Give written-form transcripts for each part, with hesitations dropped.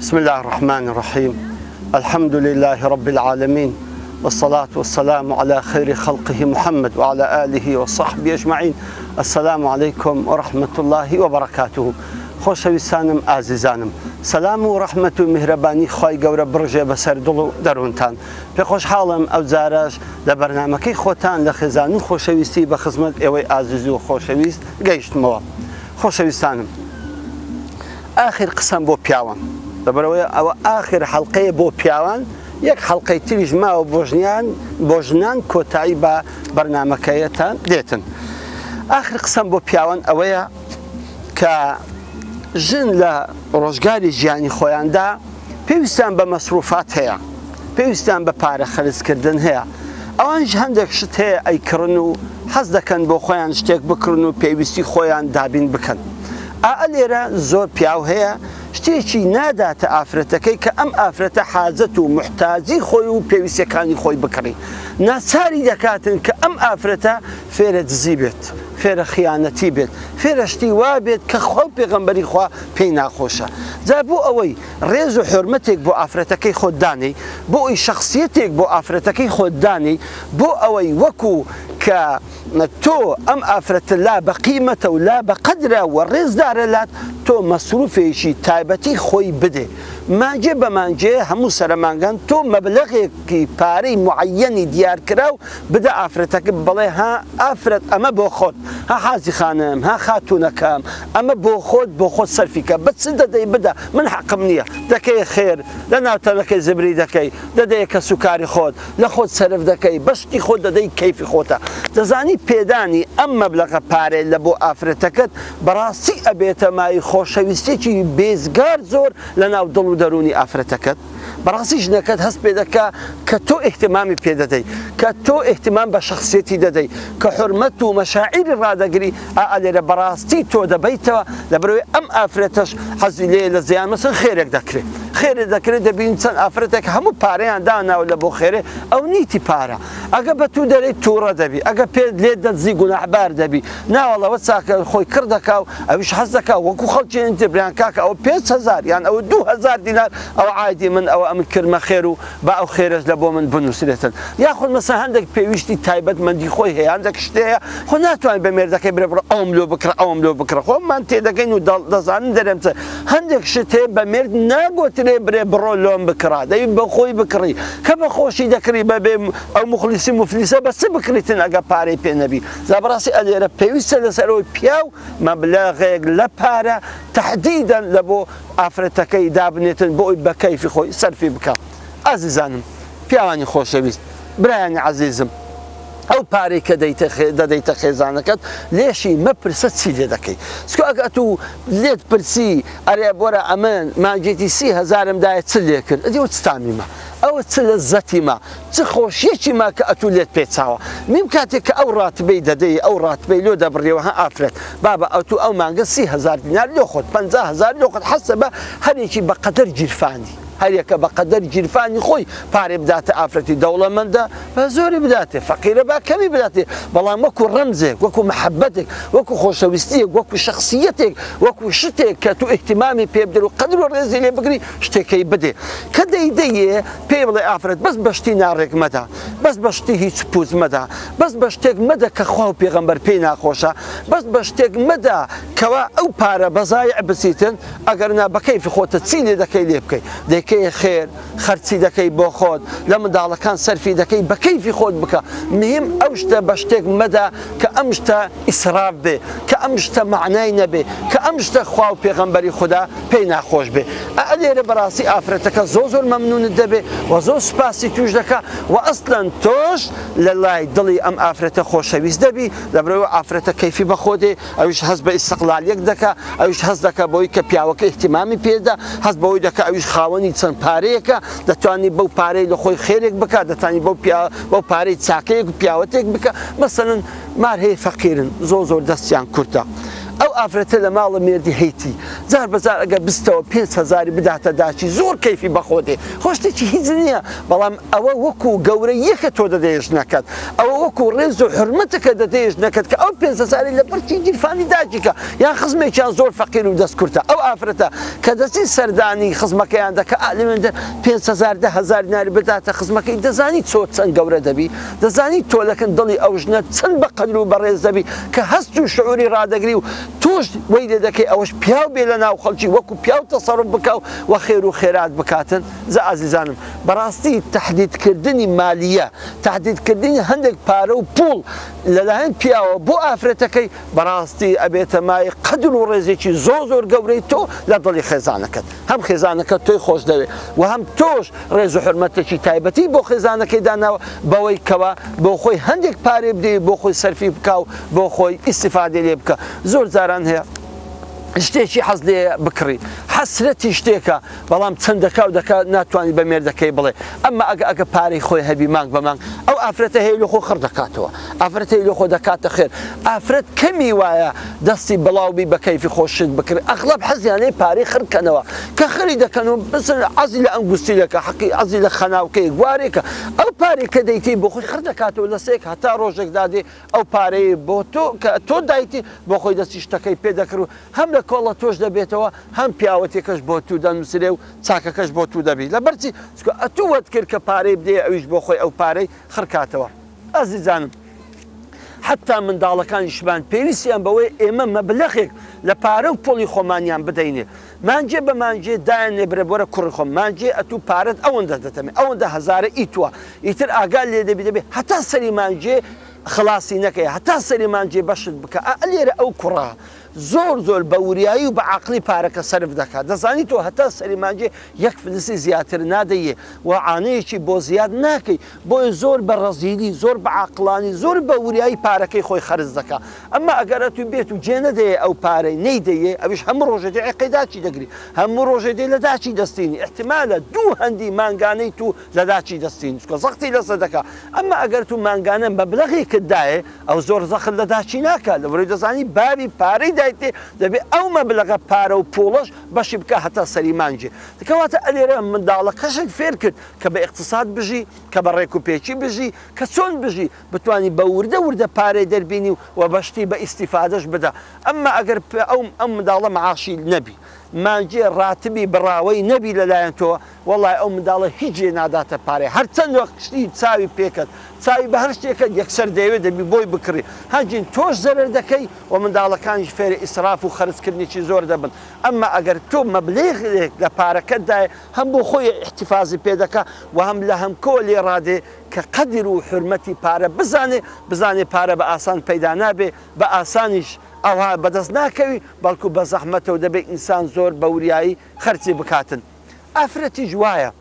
بسم الله الرحمن الرحيم. الحمد لله رب العالمين، والصلاة والسلام على خير خلقه محمد وعلى آله وصحبه أجمعين. السلام عليكم ورحمة الله وبركاته. خۆشەویستانم ئازیزانم، سەلام و ڕەحمەت و میهرەبانی خی گەورە بڕژێ بەسەر دڵ و دەروونتان. پێخۆشحاڵم ئەو جارەش لە بەرنامەکەی خۆتان لە خێزان و خۆشەویستی بە خزمەت ئێوەی ئازیز و خۆشەویست گەیشتمەوە. خۆشەویستانم، ئاخر قسەم بۆ پیاوان، لەبەرەوەی ئەوە ئاخر حەڵقەیە بۆ پیاوان، یەک حەڵقەی تریش ماوە بۆ ژنان کۆتایی بە بەرنامەکەیەتان دێتن. ئاخر قسەم بۆ پیاوان ئەوەیە کە ژن لە ڕۆژگاری ژیانی خۆیاندا پێویستیان بە مەسروفات هەیە، پێویستیان بە پارە خەرجکردن هەیە. ئەوانش هەندێک شت هەیە ئەیکڕن و حەز دەکەن بۆ خۆیان شتێک بکڕن و پێویستی خۆیان دابین بکەن. لێرە زۆر پیاو هەیە شتێکی ناداتە ئافرەتەکەی کە ئەم ئافرەتە حاجەت و محتاجی خۆی و پێویستیەکانی خۆی بکڕی. ناچاری دەکاتن کە ئەم ئافرەتە فێرە دزی بێت، فێرە خیانەتی بێت، فێرە شتی وا بێت کە خۆ پێغەمبەری خوا پێی ناخۆشە. جا بۆ ئەوەی ڕێز و حرمەتێک بۆ ئافرەتەکەی خۆت دانی، بۆ ئەوی شخصیەتێک بۆ ئافرەتەکەی خۆت دانی، بۆ ئەوەی وەکو کە تۆ ئەم ئافرەتە لا بە قیمەتە و لا بە قەدرە و ڕێزدارە لات، تۆ مەسروفێکی تایبەتی خۆی بدێ. مانجێ بە مانجێ هەموو سەرمانگەن تۆ مەبلەغێکی پارەی معەنی دیارکرا و بدە ئافرەتەکە، بڵێ ها ئافرەت ئەمە بۆ خۆت، ها حاجی خانم، ها خاتوونەکەم، ئەمە بۆ خۆت سەرفیکە، بە چ دەدەی بدە، من حەقم نییە. دەکەی خێر لە ناوتەلەکەی زبری دەکەی، دەدەیە کە سوکاری خۆت لە خۆت سەرف دەکەی، بەشتی خۆت دەدەی کەیفی خۆتە. دەزانی پێدانی ئەم مەبلەغە پارێ لە بۆ ئافرەتەکەت بەڕاستی ئەبێتە مای خۆشەویستێکی بێزگار زۆر لە ناو دڵ و دەرونی ئافرەتەکەت. بەڕاستی ژنەکەت هەست پێ دەکا کە تۆ ئیحتیمامی پێ دەدەی، کە تۆ ئیحتیمام بە شخصیەتی دەدەی، کە حرمەت و مەشاعیری ڕدەگری. لێرە بەڕاستی تۆ دەبیتەوە لەبەرەوەی ئەم ئافرەتەش حەزی لێ لە زیان مەسن خێرێک دەکرێت، خێرێک دەکرێت. دەبین چەند ئافرەتێک هەموو پارەیان داناوە لە بۆ خێرێ، ئەو نیتی پارە. ئەگە بە تو دەرەی تووڕە دەبی، ئەگە پێ لێ دەزی گوناحبار دەبی، ناوەڵەوە چاکە خۆی کرد دەکا و ئەویش حەز دەکا وەکو خەڵکی تبریان کاکە ئەو 5,000 یان ئەو 2,000 دینار ئەو عادی من ئەوە ئەمن کردمە خێر و با ئەو خێرش لە بۆ من بنووسێتن. یاخود مەسەن هەندێک پێویستی تایبەتمەندی خۆی هەیە، هەندێک شتەیە خۆ ناتوانین بە مێردەکەی برێ بڕە ئەوم لۆ بکڕە ئەوم لۆ بکڕە، خۆمان تێدەگەین و دەزانن دەرێم چە هەندێک شت هەیە بە مێرد ناگوترێ برێ بڕۆ لۆم بکڕا، دەی بە خۆی بکڕی کە بە خۆشی دەکڕی بەبێ ئەو مخلیسی مفلیسە بە چ بکریتن ئەگە پارەی پێ نەبی. زابڕاستی ئەلێرە پێویستە لەسەرەوەی پیاو مەبلەغێک لە پارە تەحدیدەن لە بۆ ئافرەتەکەی دابنێتن بۆ ئەوی بە کەیفی خۆی سەرفی بکە. ئازیزانم، پیاوانی خۆشەویست، برایانی عەزیزم، ئەو پارەی کە دەدەیتە خێزانەکەت لێشی مەپرسە چی لێ دەکەی. سکۆ ئەگە تو لێت پرسی ئەرێ بۆرە ئەمن مانجێتی 30,000م دایە چ لێ کرد، ئەدی وە چتامی مە، ئەوە چ لەزەتی مە، چ خۆشیەکی ما کە ئەتو لێت پێچاوە. میم کاتێک کە ئەو ڕاتبەی دەدەی، ئەو ڕاتبەی لۆ دەبڕێەوە ها ئافرەت بابە ئەوتو ئەو مانگە 30,000 دینار لۆ خۆت، 50,000 لۆ خۆت، حەسە بە هەرێکی بە قەدەر گیرفانی، هەریەکە بە قەدەر گیرفانی خۆی پارێ بداتە ئافرەتی دەوڵەمەندە بە زۆری بداتێ، فەقیرە با کەمی بداتێ، بەڵام وەکو ڕەمزێک، وەکو محەبەتێک، وەکو خۆشەویستیەک، وەکو شخصیەتێک، وەکو شتێک کە تو ئیحتیمامی پێ بدەر و قەدر و ڕێزی لێ بگری شتێکەی بدێ. کە دەیدەیێ پێی بڵێ ئافرەت بەس بە شتی ناڕێک مەدا، بەس بە شتی هیچ پوز مەدا، بەس بە شتێک مەدە کە خوا و پێغەمبەر پێی ناخۆشە، بەس بە شتێک مەدا کەوا ئەو پارە بەزایع بچیتن، ئەگەر نا بە کەیفی خۆتە چی لێ دەکەی لێ بکەی. دەکەی خێر خەرچی دەکەی بۆ خۆت، لە منداڵەکان سەرفی دەکەی بە کەیفی خۆت بکە. مهم ئەو شتە بە شتێک مەدا کە ئەم شتە ئیسراف بێ، کە ئەم شتە معنای نەبێ، کە ئەم شتە خوا و پێغەمبەری خوددا پێی ناخۆش بێ. لێرە بەڕاستی ئافرەتەکە زۆر مەمنونت دەبێ و زۆر سوپاسی توش دەکا و ئەسڵەن تۆش لە لای دڵی ئەم ئافرەتە خۆشەویست دەبی، لەبەرەوە ئافرەتە کەیفی بە خۆدێ، ئەویش هەست بە ئیستیقلالیەک دەکا، ئەویش هەست دەکا بۆی کە پیاوەکە ئیحتیمامی پێدا، هەست بەوەی دەکا ئەویش خاوەنی چەند پارەیەکە، دەتوانی بەو پارەی لە خۆی خێرێک بکە، دەتوانی بەو پارەی چاکەیەک و پیاوەتێک بکە. مەسەڵەن مار هەیە فەقیرن، زۆر دەستیان کورتە، ئەو ئافرەتە لە ماڵە مێردی هەیتی جار بەجار ئەگەر بستەوە 5,000 بداتە داچی زۆر کەیفی بەخۆ دێ خۆشتێکی هیچ نییە بەڵام ئەوە وەکو گەورە یەکە تۆ دەدەیش نەکەت ئەوە وەکو ڕێز و حرمەتەکە دەدەیش نەکەت کە ئەو 5,000 لە بەرچی گیرفانی داجیکە یان خزمێکیان زۆر فەقیر و دەستکورتە ئەو ئافرەتە کە دەچی سەردانی خزمەکەیان دەکە ئالێمەندە 5,000 10,000 دیناری بداتە خزمەکەی دەزانی چۆ چەند گەورە دەبی دەزانی تۆلەکن دڵی ئەو ژنە چەند بە قەدر و بەڕێز دەبی کە هەست و شعوری ڕادەگری و تۆش وەی لێ دەکەی ئەوەش پیاو بێ لە ناو خەڵکی وەکو پیاو تەسەڕف بکە و خێر و خێرات بکاتن زە ئازیزانم بەڕاستی تەحدیدکردنی مالیە تەحدیدکردنی هەندێک پارە و پوڵ لەلایەن پیاوە بۆ ئافرەتەکەی بەڕاستی ئەبێتە مای قەدر و ڕێزێکی زۆر گەورەی تۆ لە دڵی خێزانەکەت هەم خێزانەکەت تۆی خۆش دەوێت و هەم تۆش ڕێز و حرمەتێکی تایبەتی بۆ خێزانەکەی داناوە بەوەی کەوە بۆ خۆی هەندێک پارێ بدەی بۆ خۆی سەرفی بکە و بۆ خۆی ئیسیفادێ لێ بکە زۆر جاران هەیە شتێکی حەز لێ بکڕی حەسرەتی شتێکە بەڵام چەندەکە و دەکات ناتوانانی بە مێردەکەی بڵێ ئەمما ئەگە پارەی خۆی هەبی مانگ بە مانگ ئەو ئافرەتە هەیە لە خۆ خڕ دەکاتەوە ئافرەتی لە خۆ دەکاتە خێر ئافرەت کەمی وایە دەستی بڵاوبی بە کەیفی خۆشت بکرێت ئەغڵب حەزیانەی پارەی خڕکەنەوە کە خەری دەکەن و بسن عەزی لە ئەنگوستیلەکە حەقی عەزی لە خەناوکەی گوارێکە ئەو پارەی کە دەیتی بۆ خۆی خڕ دەکاتەوە لە سێک هەتا ڕۆژێک دادێ ئەو پارەی بۆ تۆ کە تۆ دایتی بۆ خۆی دەستی شتەکەی پێ دەکرد و هەم لە کۆڵە تۆش دەبێتەوە هەم پیاوەتێکەش بۆ تو دەنووسێ و چاکەکەش بۆ تو دەبی لە بەرچی ئەتووەت کرد کە پارەی بدێ ئەویش بۆ خۆی ئەو پارەی خڕکاتەوە ئەزیزانم حتا منداڵەکانیشمان پێویستیان بەوەی ئێمە مەبلەغێک لە پارە و پۆڵی خۆمانیان بدەینێ مانجێ بە مانجێ دایان نێبرە بۆرە کوڕی خۆم مانجێ ئەتوو پارەت ئەوەندە دەتەمێ ئەوەندە هەزارە ئیتووە ئیتر ئاگال لێ دەبێ هەتا سەری مانجێ خلاصی نەکەی هەتا سەری مانجێ بەشت بکە لێرە ئەو کوڕە زۆر بە وریایی و بە عقلی پارەکە سەرف دەکات دەزانی تۆ هەتا سەری مانجێ یەک فلسی زیاتر نادەیە و عانەیەکی بۆ زیاد ناکەی بۆی زۆر بە ڕەزیلی زۆر بە عقلانی زۆر بە وریایی پارەکەی خۆی خەرج دەکات ئەمما ئەگەرە تو بێت و جێ نەدەیە ئەو پارەی نەیدەیە ئەویش هەموو ڕۆژێ عقی داچی دەگری هەموو ڕۆژێ دێ لە داچی دەستینی احتیمالە دوو هەندی مانگانەی تو لە داچی دەستین چکە زەختی لەسەر دەکات ئەمما ئەگەر تو مانگانە مەبلەغێکت دایە ئەو زۆر زەخت لە داچی ناکات لەبەرەوەی دەزانی بابی پارەی دایتێ دەبێت ئەو مەبلەغە پارە و پوڵەش بەشی بکە هەتا سەری مانجێ دەکەواتە ئەلێرە منداڵەکەشت فێر کرد کە بە اقتصاد بژی کە بە ڕێک و پێچی بژی کە چۆن بژی بتوانی بە وردە پارەی دەربینی و بەشتی بە ئیسیفادەش بدە ئەمما ئەگەر ئەم منداڵە مەعاشی نەبی مانجێ ڕاتبی بڕاوەی نەبی لەلایەن تۆ وەڵای ئەو منداڵە هیچ جێ ناداتە پارەی هەرچەند وەختی چاوی پێکەت چاوی بە هەر شتێکە یەکسەر دەیەوێت دەبی بۆی بکڕی هەنجین تۆش زەرەر دەکەی و منداڵەکانیش فێرە ئیسراف و خەرجکردنیی زۆر دەبن ئەمما ئەگەر تۆ مەبلێغێک لە پارەکەتدایە هەم بۆ خۆی احتیفازی پێ دەکە و هەم لە هەم کۆ لێ ڕادێ کە قەدر و حرمەتی پارە بزانێ پارە بە ئاسان پەیدا نابێ بە ئاسانیش ئەوها بەدەست ناکەوی بەڵکو بە زەحمەتەوە دەبێت ئینسان زۆر بە وریایی خەرچی بکاتن ئافرەتیش وایە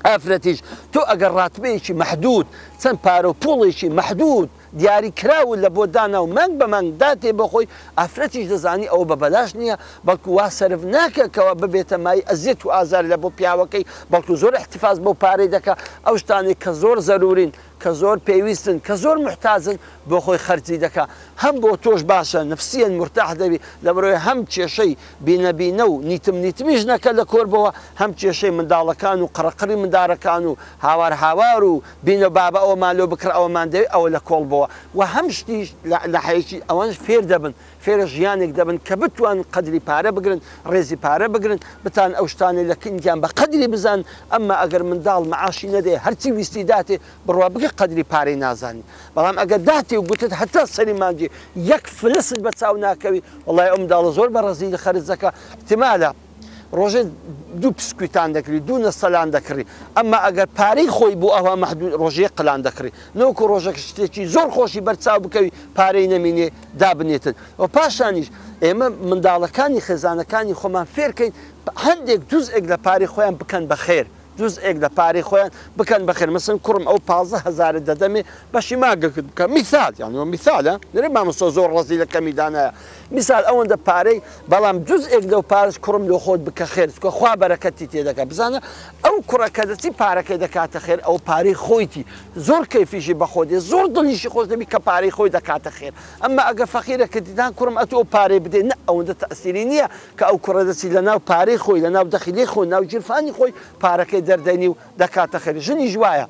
ئافرەتیش تۆ ئەگەر ڕاتبەیەکی مەحدود چەند پارە و پوڵێکی مەحدود دیاری کراون لە بۆ دانا و مانگ بە مانگ داتێ بەخۆی ئافرەتیش دەزانی ئەوە بە بەلاش نییە بەڵکو وا سەرف ناکەکەوە ببێتە مای ئەزیێت و ئازار لە بۆ پیاوەکەی بەڵکو زۆر احتیفاز بۆ پارەی دەکە ئەو شتانێک کە زۆر زەرورین کە زۆر پێویستن کە زۆر محتاجن بۆ خۆی خەرجی دەکە هەم بۆ تۆش باشە نفسیەن مرتاح دەبی لەبەرەوەی هەم کێشەی بینەبینە و نیتمیش نەکە لە کۆربەوە هەم کێشەی منداڵەکان و قڕقڕی مندارەکان و هاوار و بینە بابە ئەوەمان لۆ بکڕ ئەوەمان دەوێت ئەوە لە کۆڵبەوە و هەم شتیش لە حەیەکی ئەوانش فێر دەبن فێرە ژیانێک دەبن کە بتوان قەدری پارە بگرن ڕێزی پارە بگرن بتان ئەو شتانێ لە کنیان بە قەدری بزان ئەمما ئەگەر منداڵ مەعاشی نەدێ هەرچی ویستی داتێ بڕوا بگە قەدری پارەی نازانی بەڵام ئەگەر داتێ و گوتت هەتا سەری مانجێ یەک فلست بە چاو ناکەوی وەڵای ئەو منداڵە زۆر بە ڕەزی خەرج دەکە احتیمالە ڕۆژێ دوو پسکویتان دەکری دوو نەسەلان دەکڕی ئەمما ئەگەر پارەی خۆی بوو ئەوە مەحدود ڕۆژەیە قلان دەکڕی نەوەکو ڕۆژێک شتێکی زۆر خۆشی بەرچاو بکەوی پارەی نەمینێ دابنێتن و پاشانیش ئێمە منداڵەکانی خێزانەکانی خۆمان فێرکەین هەندێک جوزئێک لە پارەی خۆیان بکەن بە خێر جزئێک لە پارەی خۆیان بکەن بەخێر مەسن کوڕم ئەو 15,000 دەدەمێ بەشی ماگەکرد بکە میثال یانەوە میثالە نەرێ مامۆستا زۆر ڕەزی لە کەمیدانایە میثال ئەوەندە پارەی بەڵام جزئێک لەو پارەش کوڕم لۆ خۆت بکە خێر چکە خوا بەرەکەتی تێدەکات بزانە ئەو کوڕەکە دەچی پارەکەی دەکاتە خێر ئەو پارەی خۆیتی زۆر کەیفیشی بەخۆدێ زۆر دڵیشی خۆش دەبی کە پارەی خۆی دەکاتە خێر ئەمما ئەگە فەقیرەکە دیدان کوڕم ئەتۆ ئەو پارەی بدێ نە ئەوەندە تەئسیری نییە کە ئەو کوڕە دەچی لە ناو پارەی خۆی لە ناو دەخیلەی خۆی ناو جیرفانی خۆی پارەکەی دەردەنی و دەکاتە خێر ژنی جوایە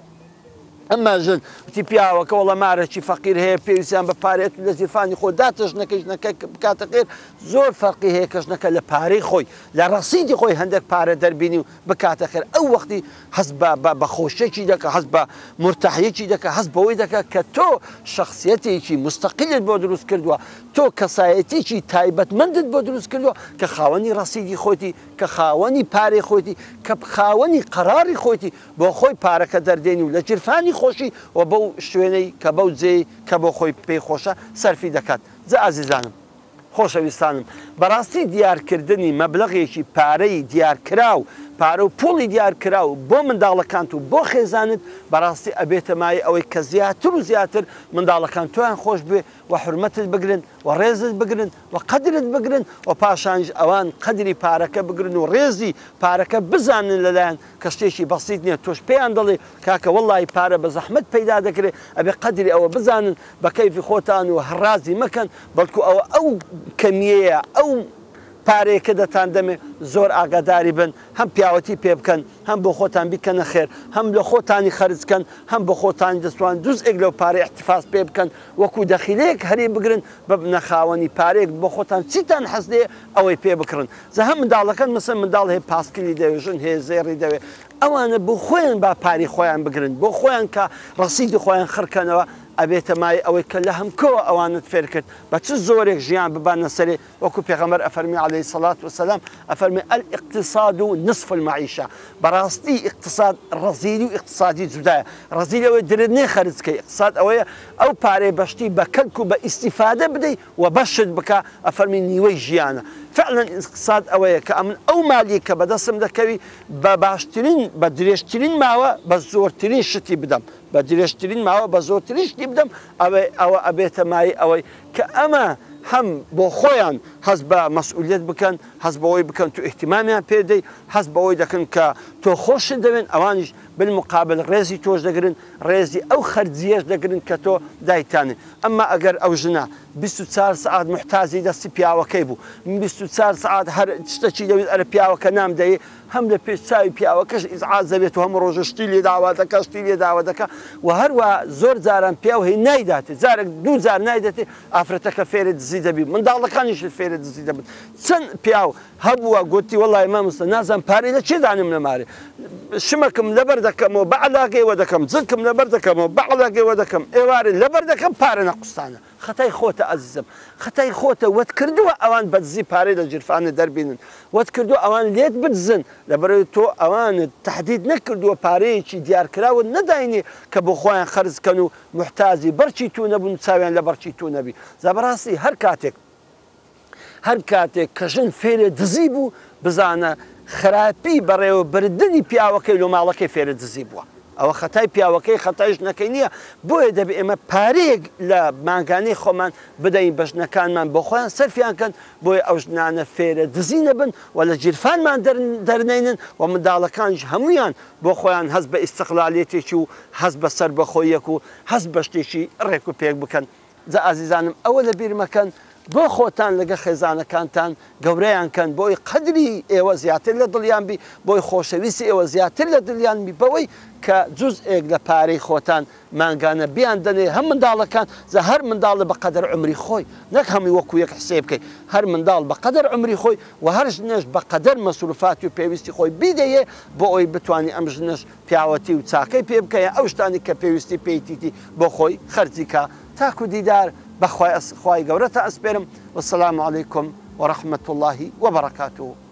ئەمما ژن وتی پیاوەکە وەڵە مارەکی فەقیر هەیە پێویستیان بە پارێت لە جیرفانی خۆ داتە ژنەکە ژنەکە بکاتە خێر زۆر فەرقی هەیە کە ژنەکە لە پارەی خۆی لە ڕەسیدی خۆی هەندێک پارە دەربینی و بکاتە خێر ئەو وەختی هەست بە خۆشیێکی دەکە هەست بە مرتاحیەکی دەکە هەست بەوەی دەکە کە تۆ شخصیەتێکی مستەقلت بۆ دروست کردووە تۆ کەسایەتێکی تایبەتمەندت بۆ دروست کردووە کە خاوەنی ڕەسیدی خۆیتی کە خاوەنی پارەی خۆیتی کە خاوەنی قەراری خۆیتی بۆ خۆی پارەکە دەردێنی و لە جیرفانی خۆشی و بەو شوێنەی کە بەو جێی کە بۆ خۆی پێی خۆشە سەرفی دەکات جا ئازیزانم خۆشەویستانم بەڕاستی دیارکردنی مەبلەغێکی پارەی دیارکراو پارە و پوڵی دیارکراو بۆ منداڵەکان و بۆ خێزانت بەڕاستی ئەبێتە مای ئەوەی کە زیاتر و زیاتر منداڵەکان تۆیان خۆش بێ و حرمەتت بگرن و ڕێزت بگرن و قەدرت بگرن و پاشانج ئەوان قەدری پارەکە بگرن و ڕێزی پارەکە بزانن لەلایەن کە شتێکی بەسیط نییە تۆش پێیان دەڵێ کاکە وەڵی پارە بە زەحمەت پەیدا دەکرێت ئەبێ قەدری ئەوە بزانن بە کەیفی خۆتان و هەڕازی مەکەن بەڵکو ئەوە ئەو کەمیەیە ئەو پارەیەکە دەتان دەمێ زۆر ئاگاداری بن هەم پیاوەتی پێ بکەن هەم بۆ خۆتان بیکەنە خێر هەم لە خۆتانی خەرجکەن هەم بۆ خۆتانی دەستوان جزئێک لەو پارەی احتفاظ پێ بکەن وەکو دەخیلەیەک هەرێ بگرن بە نەخاوەنی پارەیەک بۆ خۆتان چیتان حەز دێ ئەوەی پێ بکڕن زە هەم منداڵەکان مەسەن منداڵ هەیە پاسکلی دەوێ ژن هەیە زێڕی دەوێ ئەوانە بۆ خۆیان با پاری خۆیان بگرن بۆ خۆیان کە ڕەسیدی خۆیان خڕکەنەوە ئەبێتە مای ئەوەی کە لە هەمکەوە ئەوانت فێر کرد بە چ زۆرێک ژیان ببانە سەرێ وەکو پێغەمبەر ئەفەرمی عەلەیهی سەڵات وسەلام ئەفەرمی ئەلئیقتیساد نصف المعیشە بەڕاستی ئیقتیساد ڕەزیلی و ئیقتیسادی جودایە ڕەزیلی ئەوەی درێت نێ خەرجکەی ئیقتیساد ئەوەیە ئەو پارەی بەشتی بە کەلک و بە ئیستیفادە بدەی و بەشت بکە ئەفەرمی نیوەی ژیانە فعلا ئیقتیساد ئەوەیە کە ئەمن ئەو مالی کە بەدەستم دەکەوی بە باشترین بە درێژترین ماوە بە زۆرترین شتی بدەم بە درێژترین ماوە بە زۆرترین شتی بدەم ئەوە ئەبێتە مای ئەوەی کە ئەمە هەم بۆ خۆیان هەست بە مەسئولیت بکەن هەست بەوەی بکەن تو ئیحتیمامیان پێدەی هەست بەوەی دەکەن کە تۆ خۆشت دەوێن ئەوانیش بالمقابل ڕێزی تۆش دەگرن ڕێزی ئەو خەرجیەش دەگرن کە تۆ دایتانێ ئەمما ئەگەر ئەو ژنە 24 سعات محتازی دەستی پیاوەکەی بوو 24 سعات هەر شتێکی دەوێت ئەرە پیاوەکە نام دەیە هەم لە پێش چاوی پیاوەکەش ئیزعاج دەبێت و هەموو ڕۆژە شتی لێ داوا دەکە شتی لێ داوا دەکە و هەروە زۆر جاران پیاو هی نایداتێت جارێک دوو جار نایدێتێ ئافرەتەکە فێرە دزی دەبی منداڵەکانیش فێرە دزی دەبن چەند پیاو هەبووە گوتی وەڵی مامۆستا نازانم پارەی لە چێ دانم لەمارێ شمەکەم لەبەر دەکەمەوە بە عەلاقەیەوە دەکەم جلکم لەبەر دەکەمەوە بە عەلاقەیەوە دەکەم ئێوارە لەبەر دەکەم پارە نەقوستانە خەتای خۆتە ئەزیزم خەتای خۆتە وەت کردووە ئەوان بەدزی پارەی لە جیرفانە دەربینن وەت کردو ئەوان لێت بدزن لەبەرەوەی تۆ ئەوانت تهدید نەکردووە پارەیەکی دیارکراوت نەداینێ کە بۆ خۆیان خەرجکەن و محتازی بەرچی تو نەبوون چاویان لە بەرچی تو نەبی زەبەڕاستی هەر کاتێک کە ژن فێرە دزی بوو بزانە خراپی بەڕێوەبردنی پیاوەکەی لە ماڵەکەی فێرە دزی بووە ئەوە خەتای پیاوەکەی خەتای ژنەکەی نییە بۆیە دەبێ ئێمە پارەیەک لە ماگانەی خۆمان بدەین بە ژنەکانمان بۆ خۆیان سەرفیان کەن بۆیە ئەو ژنانە فێرە دزی نەبن و لە جیرفانمان دەرنێنن و منداڵەکانش هەمویان بۆ خۆیان هەست بە ئیستیقلالێتێکی و هەست بە سەربەخۆیەک و هەست بە شتێکی ڕێک و پێک بکەن جا ئازیزانم ئەوە لە بیر مەکەن بۆ خۆتان لەگە خێزانەکانتان گەورەیان کەن بۆی قەدری ئێوە زیاتر لە دڵیان بی بۆی خۆشەویستی ئێوە زیاتر لە دڵیان بی بەوەی کە جزئێک لە پارەی خۆتان ماگانە بیان دەنێ هەم منداڵەکان زە هەر منداڵە بە قەدەر عمری خۆی نەک هەمووی وەکو یەک حسێ بکەی هەر منداڵ بە قەدەر عمری خۆی و هەر ژنەش بە قەدەر مەسروفاتی و پێویستی خۆی بیدەیە بۆ ئەوی بتوانانی ئەم ژنەش پیاوەتی و چاکەی پێ بکەیە ئەو شتانی کە پێویستی پێیتیتی بۆ خۆی خەرجیکە تاکو دیدار بەخوای گەورەتە ئەسپێرم والسلام عليكم ورحمة الله وبركاته.